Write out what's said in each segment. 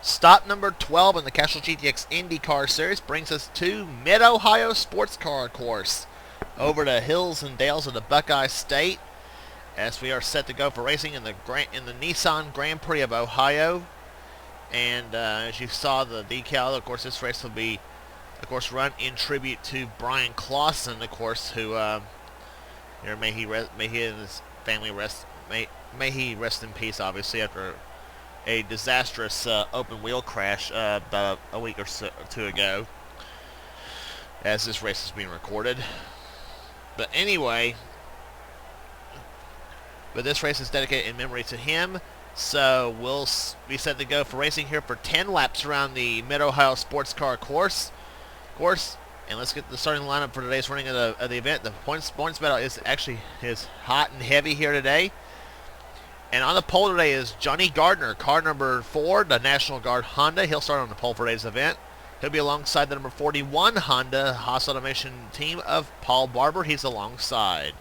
Stop number 12 in the Castrol GTX Indy car series brings us to Mid-Ohio Sports Car Course over the hills and dales of the Buckeye State as we are set to go for racing in the Nissan Grand Prix of Ohio. And as you saw the decal, of course, this race will be, of course, run in tribute to Brian Clausen, of course, who, may he and his family rest in peace, obviously, after a disastrous open wheel crash about a week or two ago, as this race is being recorded. But anyway, this race is dedicated in memory to him. So we'll be set to go for racing here for 10 laps around the Mid-Ohio Sports Car Course. And let's get the starting lineup for today's running of the event. The points battle is hot and heavy here today. And on the pole today is Johnny Gardner, car number 4, the National Guard Honda. He'll start on the pole for today's event. He'll be alongside the number 41 Honda Haas Automation team of Paul Barber. He's alongside.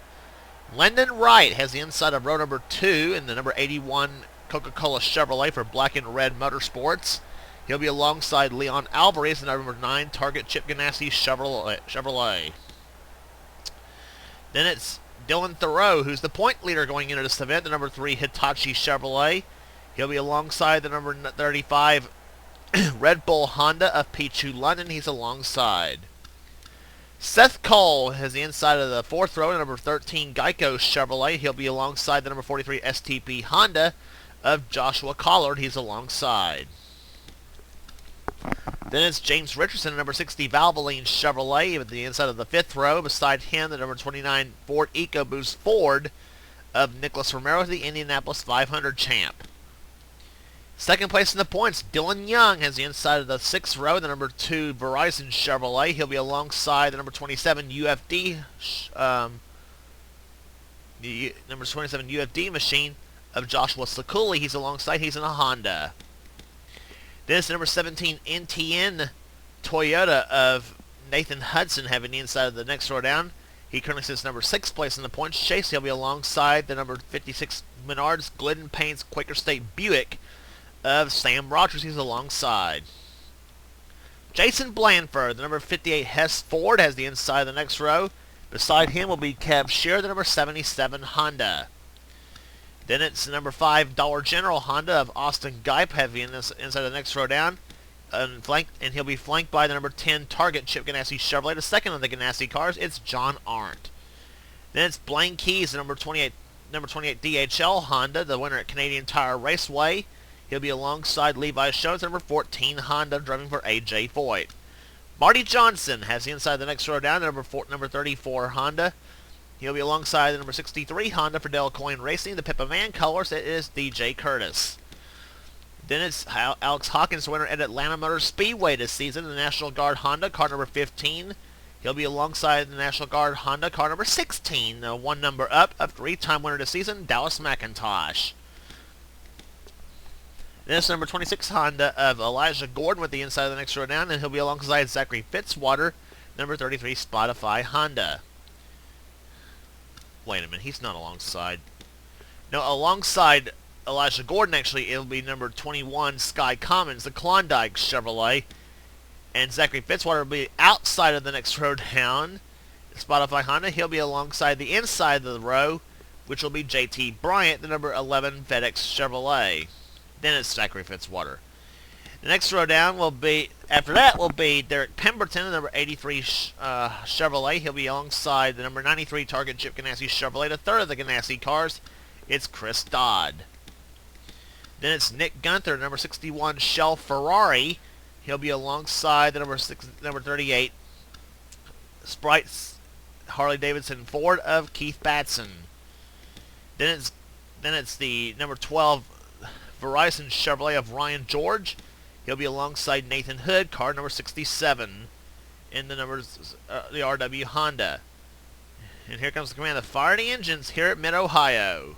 Lyndon Wright has the inside of row number 2 in the number 81 Coca-Cola Chevrolet for Black and Red Motorsports. He'll be alongside Leon Alvarez in the number 9 Target Chip Ganassi Chevrolet. Then it's Dylan Thoreau, who's the point leader going into this event, the number 3 Hitachi Chevrolet. He'll be alongside the number 35 Red Bull Honda of Pichu London. He's alongside. Seth Cole has the inside of the 4th row, number 13 Geico Chevrolet. He'll be alongside the number 43 STP Honda of Joshua Collard. He's alongside. Then it's James Richardson, number 60 Valvoline Chevrolet, with the inside of the 5th row. Beside him, the number 29 Ford EcoBoost Ford of Nicholas Romero, the Indianapolis 500 champ. Second place in the points, Dylan Young has the inside of the 6th row, the number 2 Verizon Chevrolet. He'll be alongside the number 27 UFD, number 27 UFD machine of Joshua Sakuli. He's alongside. He's in a Honda. Then it's the number 17 NTN Toyota of Nathan Hudson having the inside of the next row down. He currently sits number 6 place in the points chase. He'll be alongside the number 56 Menards Glidden Paints Quaker State Buick of Sam Rogers. He's alongside. Jason Blandford, the number 58 Hess Ford, has the inside of the next row. Beside him will be Kev Shear, the number 77 Honda. Then it's the number 5 Dollar General Honda of Austin Geip having this inside of the next row down. And he'll be flanked by the number 10 Target Chip Ganassi Chevrolet. The second of the Ganassi cars, it's John Arndt. Then it's Blaine Keys, the number 28 DHL Honda, the winner at Canadian Tire Raceway. He'll be alongside Levi Shows, number 14 Honda, driving for A.J. Foyt. Marty Johnson has the inside of the next row down, number 34 Honda. He'll be alongside the number 63 Honda for Del Coyne Racing. The Pippa Man colors, it is DJ Curtis. Then it's Alex Hawkins, winner at Atlanta Motor Speedway this season, the National Guard Honda, car number 15. He'll be alongside the National Guard Honda, car number 16, one number up, of 3-time winner this season, Dallas McIntosh. Then it's number 26 Honda of Elijah Gordon with the inside of the next row down, and he'll be alongside Zachary Fitzwater, number 33 Spotify Honda. Wait a minute, he's not alongside. No, alongside Elijah Gordon, actually, it'll be number 21 Sky Commons, the Klondike Chevrolet. And Zachary Fitzwater will be outside of the next row down, Spotify Honda. He'll be alongside the inside of the row, which will be JT Bryant, the number 11 FedEx Chevrolet. Then it's Zachary Fitzwater. The next row down will be, after that, will be Derek Pemberton, the number 83 Chevrolet. He'll be alongside the number 93 Target Chip Ganassi Chevrolet. The third of the Ganassi cars, it's Chris Dodd. Then it's Nick Gunther, number 61 Shell Ferrari. He'll be alongside the number 38 Sprite Harley Davidson Ford of Keith Batson. Then it's the number 12 Verizon Chevrolet of Ryan George. He'll be alongside Nathan Hood, car number 67, in the RW Honda. And here comes the command to fire the engines here at Mid-Ohio.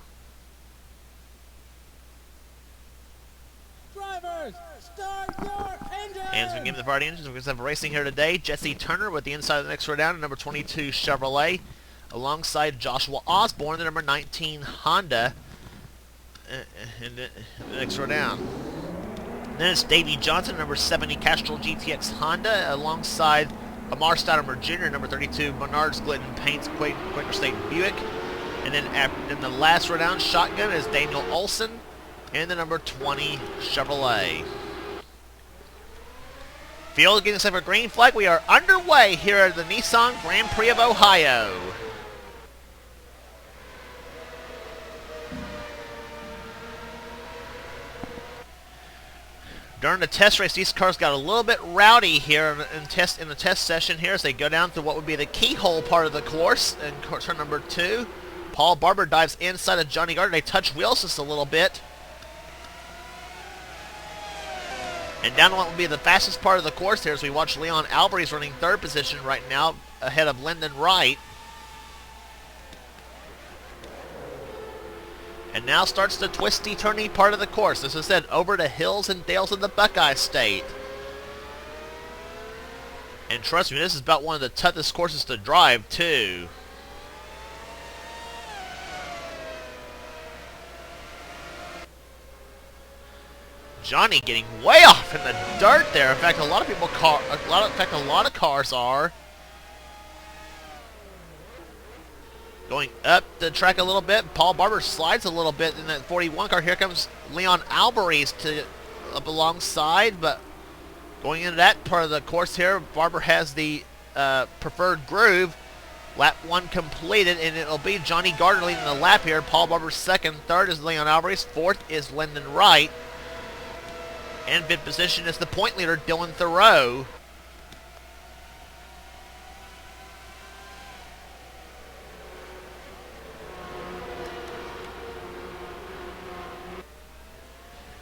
Drivers, start your engines! And as we get into the fire the engines, we're going to have racing here today. Jesse Turner with the inside of the next row down, number 22 Chevrolet, alongside Joshua Osborne, the number 19 Honda in the next row down. Then it's Davey Johnson, number 70 Castrol GTX Honda, alongside Amar Stoudemire Jr., number 32 Menards Glidden Paints Quaker State Buick. And then in the last row down, shotgun is Daniel Olson in the number 20 Chevrolet. Field getting set for green flag. We are underway here at the Nissan Grand Prix of Ohio. During the test race, these cars got a little bit rowdy here in the test session here as they go down to what would be the keyhole part of the course in turn number 2. Paul Barber dives inside of Johnny Gardner. They touch wheels just a little bit. And down to what will be the fastest part of the course here as we watch Leon Alvarez running 3rd position right now ahead of Lyndon Wright. And now starts the twisty, turny part of the course. As I said, over the hills and dales of the Buckeye State. And trust me, this is about one of the toughest courses to drive, too. Johnny getting way off in the dirt there. In fact, a lot of cars are. Going up the track a little bit. Paul Barber slides a little bit in that 41 car. Here comes Leon Alvarez up alongside, but going into that part of the course here, Barber has the preferred groove. Lap 1 completed, and it'll be Johnny Gardner leading the lap here. Paul Barber 2nd, 3rd is Leon Alvarez, 4th is Lyndon Wright. And 5th position is the point leader, Dylan Thoreau.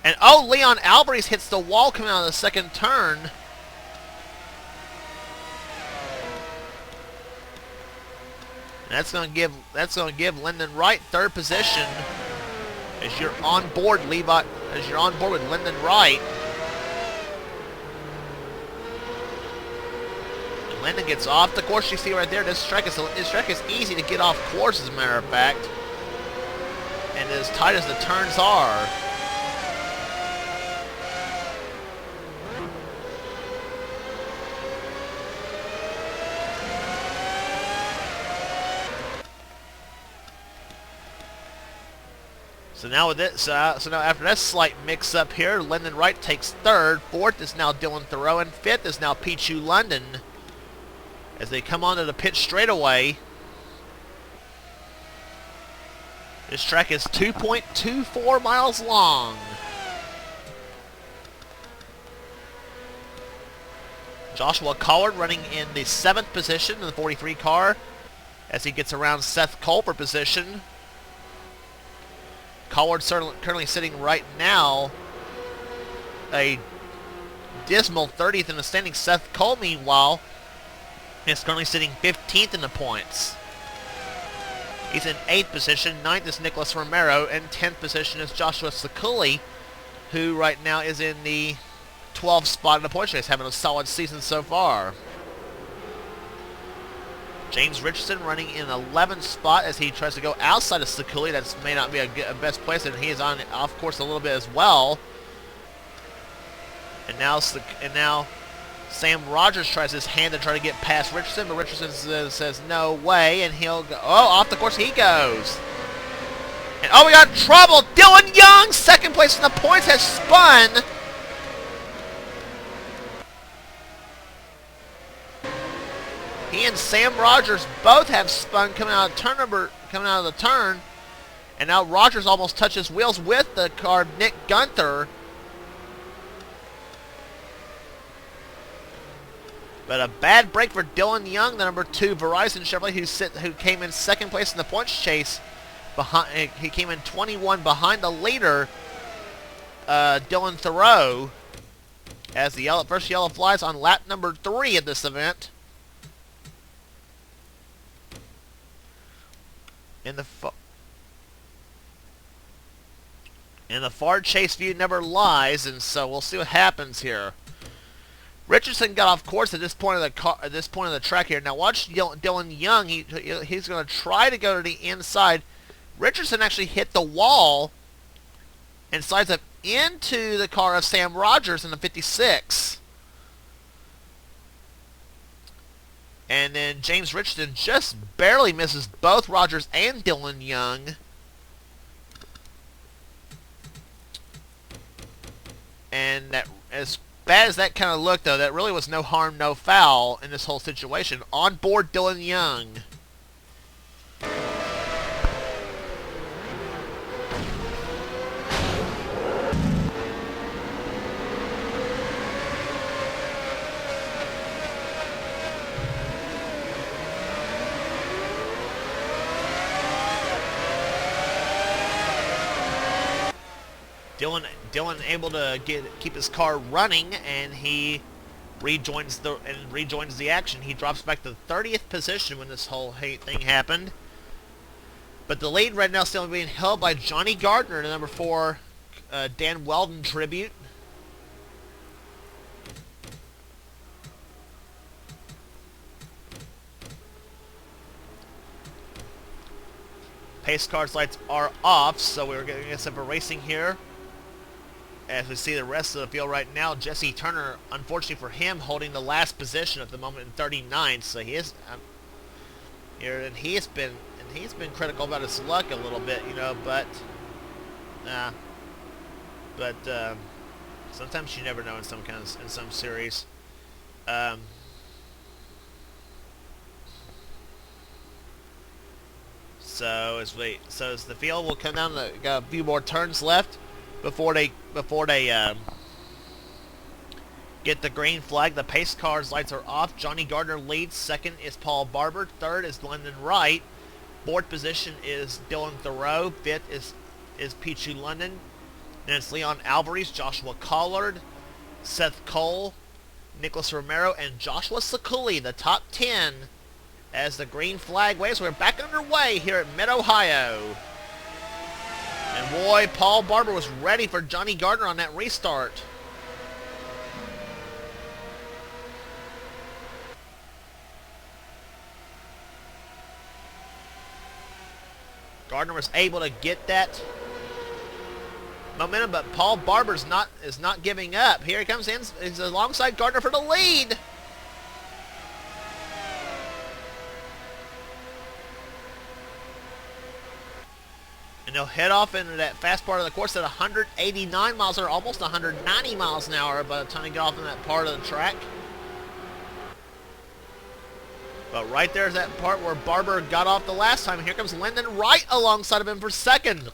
And oh, Leon Alvarez hits the wall coming out of the 2nd turn. And that's going to give Lyndon Wright 3rd position as you're on board with Lyndon Wright. And Lyndon gets off the course. You see right there, this track is easy to get off course, as a matter of fact, and as tight as the turns are. So now with this, so now after that slight mix-up here, Lyndon Wright takes 3rd. 4th is now Dylan Thoreau, and 5th is now Pichu London as they come onto the pit straightaway. This track is 2.24 miles long. Joshua Collard running in the 7th position in the 43 car as he gets around Seth Cole for position. Collard currently sitting right now a dismal 30th in the standings. Seth Cole, meanwhile, is currently sitting 15th in the points. He's in 8th position. 9th is Nicholas Romero, and 10th position is Joshua Sakuli, who right now is in the 12th spot in the points race, having a solid season so far. James Richardson running in 11th spot as he tries to go outside of Sakuli. That may not be a best place, and he is off course a little bit as well. And now Sam Rogers tries his hand to try to get past Richardson, but Richardson says no way, and he'll go. Oh, off the course he goes. And oh, we got trouble. Dylan Young, 2nd place in the points, has spun. He and Sam Rogers both have spun coming out of the turn, and now Rogers almost touches wheels with the car of Nick Gunther. But a bad break for Dylan Young, the number 2 Verizon Chevrolet, who came in 2nd place in the points chase. He came in 21 behind the leader, Dylan Thoreau, as the first yellow flies on lap number 3 of this event. In the far chase view never lies, and so we'll see what happens here. Richardson got off course at this point of the track here. Now watch Dylan Young. He's going to try to go to the inside. Richardson actually hit the wall and slides up into the car of Sam Rogers in the 56. And then James Richardson just barely misses both Rogers and Dylan Young. And that, as bad as that kind of looked, though, that really was no harm, no foul in this whole situation. On board Dylan Young. Dylan able to keep his car running, and he rejoins the action. He drops back to 30th position when this whole thing happened. But the lead right now still being held by Johnny Gardner, the number 4 Dan Weldon tribute. Pace car's lights are off, so we're getting some racing here. As we see the rest of the field right now, Jesse Turner, unfortunately for him, holding the last position at the moment in 39. So he is here, and he's been critical about his luck a little bit, you know. But sometimes you never know in some series. So as the field will come down, got a few more turns left before they get the green flag. The pace car's lights are off. Johnny Gardner leads. Second is Paul Barber. Third is London Wright. Fourth position is Dylan Thoreau. Fifth is Pichu London. Then it's Leon Alvarez, Joshua Collard, Seth Cole, Nicholas Romero, and Joshua Sakuli, the top 10, as the green flag waves. We're back underway here at Mid-Ohio. And boy, Paul Barber was ready for Johnny Gardner on that restart. Gardner was able to get that momentum, but Paul Barber's is not giving up. Here he comes in. He's alongside Gardner for the lead. And they'll head off into that fast part of the course at 189 miles or almost 190 miles an hour by the time they get off in that part of the track. But right there's that part where Barber got off the last time. Here comes Lyndon Wright alongside of him for second.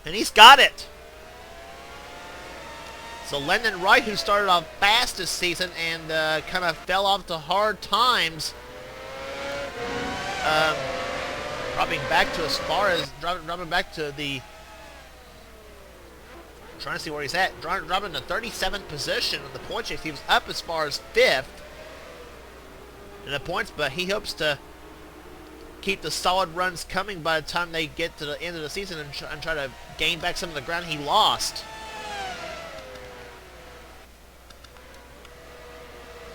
And he's got it. So Lyndon Wright, who started off fast this season and kind of fell off to hard times, dropping back to as far as dropping back to the, trying to see where he's at, dropping to 37th position in the point chase. He was up as far as 5th in the points, but he hopes to keep the solid runs coming by the time they get to the end of the season and try to gain back some of the ground he lost.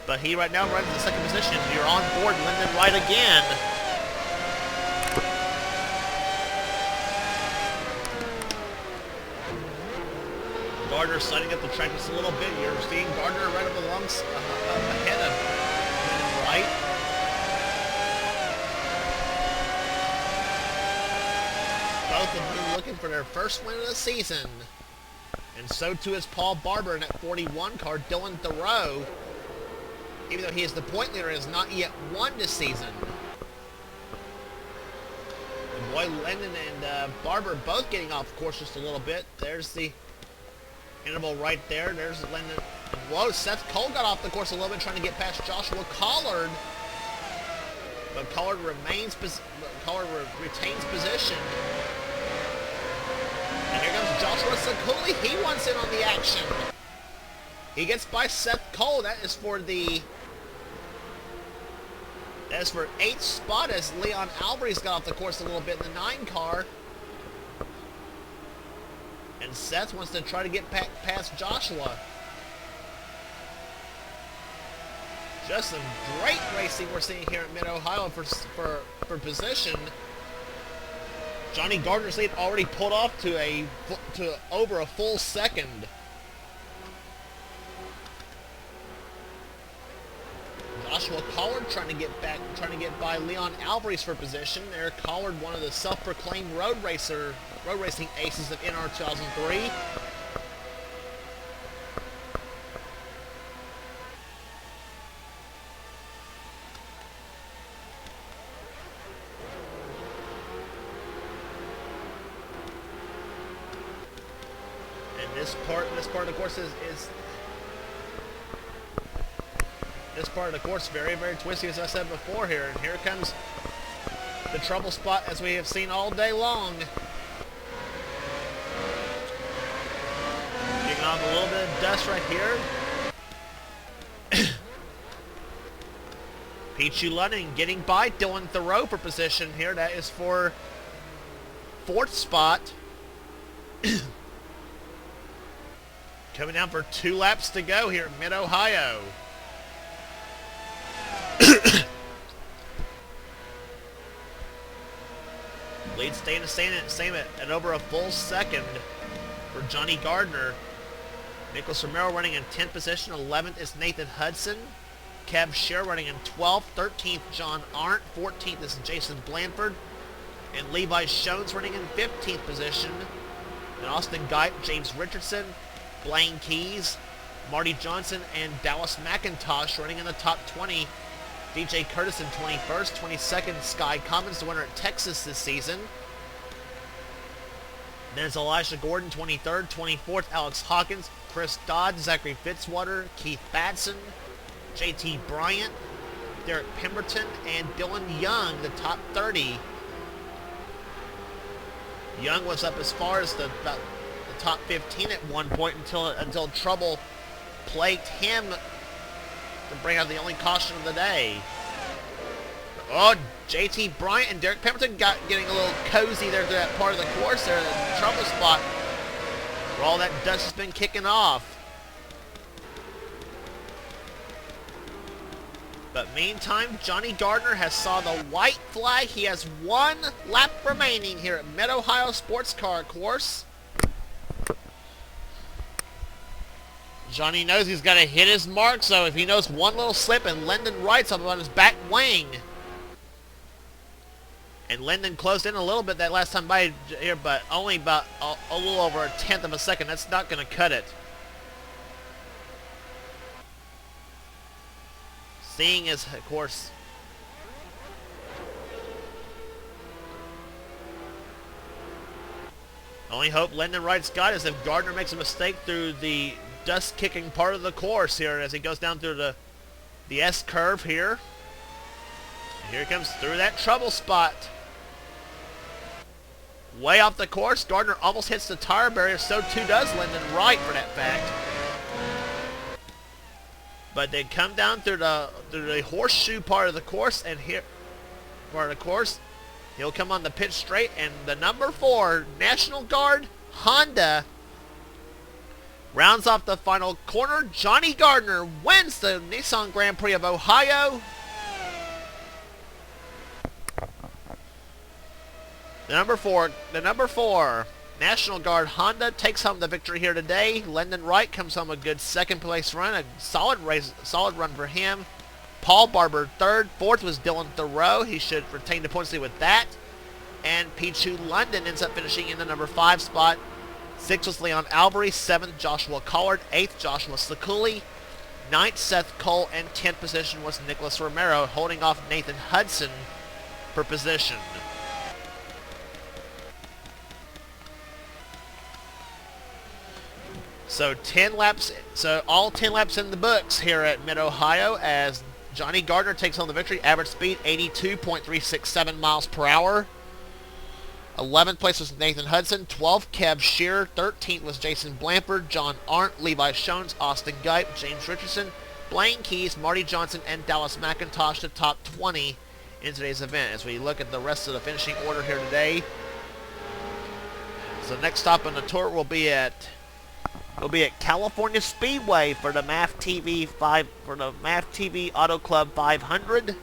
But he right now runs in the second position. You're on board Lyndon Wright again. Gardner sliding up the track just a little bit. You're seeing Gardner right up ahead of Lyndon Wright. Both of them looking for their first win of the season. And so too is Paul Barber in that 41 car. Dylan Thoreau, even though he is the point leader, has not yet won this season. And boy, Lennon and Barber both getting off course just a little bit. There's the interval right there. There's Lennon. Whoa, Seth Cole got off the course a little bit trying to get past Joshua Collard. But Collard retains position. And here comes Joshua Sakuli. He wants in on the action. He gets by Seth Cole. That is for 8th spot as Leon Alvarez got off the course a little bit in the 9 car. And Seth wants to try to get past Joshua. Just some great racing we're seeing here at Mid-Ohio for position. Johnny Gardner's lead already pulled off to over a full second. Joshua Collard trying to get by Leon Alvarez for position. There, Collard, one of the self-proclaimed road racing aces of NR 2003. This part of the course this part of the course very, very twisty, as I said before here. And here comes the trouble spot, as we have seen all day long. Kicking off a little bit of dust right here. Pichu London getting by Dylan Thoreau for position here. That is for 4th spot. Coming down for 2 laps to go here at Mid-Ohio. Lead staying the same at over a full second for Johnny Gardner. Nicholas Romero running in 10th position. 11th is Nathan Hudson. Kev Scher running in 12th. 13th, John Arndt. 14th is Jason Blanford. And Levi Shones running in 15th position. And Austin Guype, James Richardson, Blaine Keys, Marty Johnson, and Dallas McIntosh running in the top 20. DJ Curtis in 21st. 22nd, Sky Commons, the winner at Texas this season. Then it's Elijah Gordon, 23rd. 24th, Alex Hawkins, Chris Dodd, Zachary Fitzwater, Keith Batson, JT Bryant, Derek Pemberton, and Dylan Young, the top 30. Young was up as far as about the top 15 at one point until trouble plagued him to bring out the only caution of the day. Oh, JT Bryant and Derek Pemberton getting a little cozy there to that part of the course there, the trouble spot, where all that dust has been kicking off. But meantime, Johnny Gardner has saw the white flag. He has 1 lap remaining here at Mid-Ohio Sports Car Course. Johnny knows he's got to hit his mark, so if he knows one little slip and Lyndon Wright's up on his back wing. And Lyndon closed in a little bit that last time by here, but only about a little over a 1/10 of a second. That's not going to cut it. Seeing as, of course, only hope Lyndon Wright's got is if Gardner makes a mistake through the dust-kicking part of the course here as he goes down through the S-curve here. And here he comes through that trouble spot. Way off the course, Gardner almost hits the tire barrier, so too does Lyndon Wright for that fact. But they come down through the horseshoe part of the course, and here part of the course, he'll come on the pit straight, and the number 4 National Guard Honda rounds off the final corner. Johnny Gardner wins the Nissan Grand Prix of Ohio. The number four National Guard Honda takes home the victory here today. Lyndon Wright comes home a good 2nd place run, a solid run for him. Paul Barber 3rd. 4th was Dylan Thoreau. He should retain the points lead with that. And Pichu London ends up finishing in the number 5 spot. 6th was Leon Alvarez. 7th, Joshua Collard. 8th, Joshua Sakuli. 9th, Seth Cole. And 10th position was Nicholas Romero, holding off Nathan Hudson for position. So all 10 laps in the books here at Mid-Ohio as Johnny Gardner takes home the victory. Average speed 82.367 miles per hour. 11th place was Nathan Hudson. 12th, Kev Scher. 13th was Jason Blanford, John Arndt, Levi Shones, Austin Guype, James Richardson, Blaine Keys, Marty Johnson, and Dallas McIntosh, the top 20 in today's event. As we look at the rest of the finishing order here today, so next stop on the tour will be at California Speedway for the MAF TV Auto Club 500.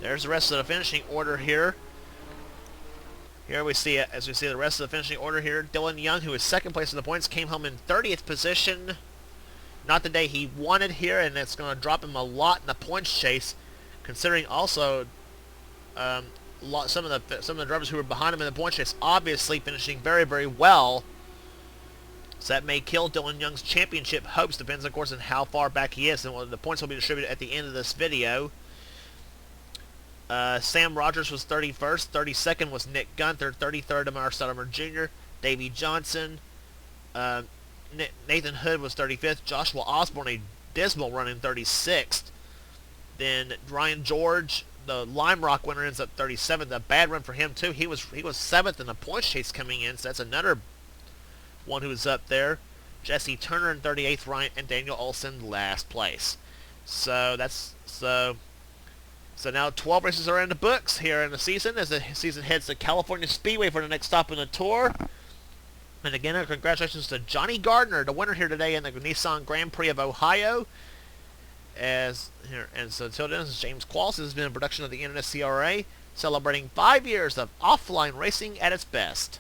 There's the rest of the finishing order here. Here we see it, as we see the rest of the finishing order here. Dylan Young, who is second place in the points, came home in 30th position. Not the day he wanted here, and it's going to drop him a lot in the points chase, considering also some of the drivers who were behind him in the points chase obviously finishing very, very well. So that may kill Dylan Young's championship hopes. Depends, of course, on how far back he is, and the points will be distributed at the end of this video. Sam Rogers was 31st. 32nd was Nick Gunther. 33rd, Amar Stoudemire Jr. Davey Johnson. Nathan Hood was 35th. Joshua Osborne, a dismal run, in 36th. Then Ryan George, the Lime Rock winner, ends up 37th. A bad run for him, too. He was 7th in the points chase coming in, so that's another one who was up there. Jesse Turner in 38th, Ryan, and Daniel Olson last place. So now 12 races are in the books here in the season as the season heads to California Speedway for the next stop in the tour. And again, congratulations to Johnny Gardner, the winner here today in the Nissan Grand Prix of Ohio. And so until then, this is James Qualls. This has been a production of the NNSCRA, celebrating 5 years of offline racing at its best.